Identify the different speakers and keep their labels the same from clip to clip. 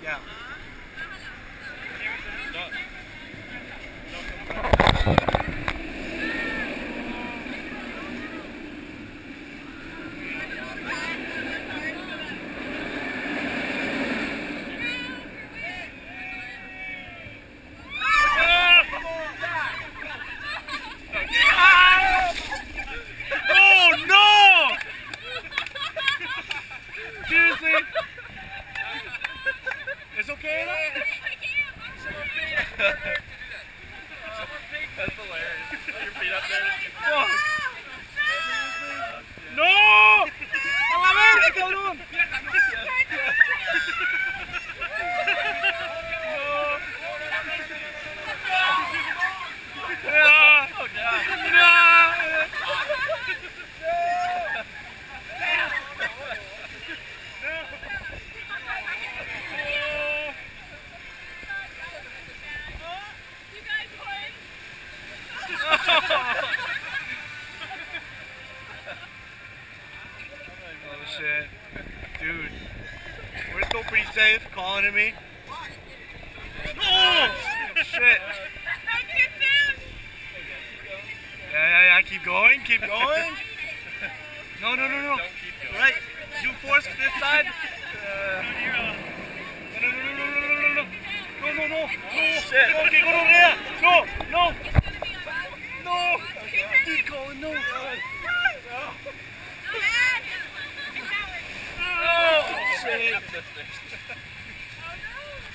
Speaker 1: Yeah. Oh no! Seriously? It's okay though?
Speaker 2: That's hilarious. Your feet up there.
Speaker 1: Fuck. No! A la verga, cabrón! Oh shit. Dude. We're still pretty safe calling at me. Oh shit. Yeah, keep going, keep going. No. Right. You force this side. No. Shit. Okay, go over there. No. Keep going, no. Oh, shit.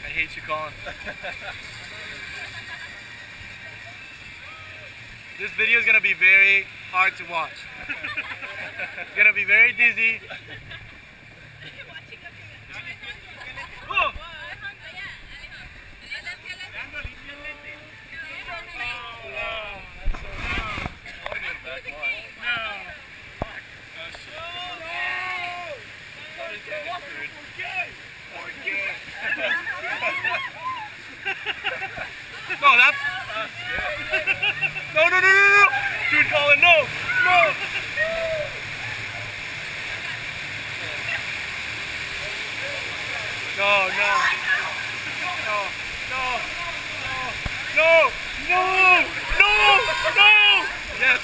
Speaker 1: I hate you, Colin. This video is gonna be very hard to watch. It's gonna be very dizzy. Oh. No, that's... No. Dude, Colin, no. No. Yes.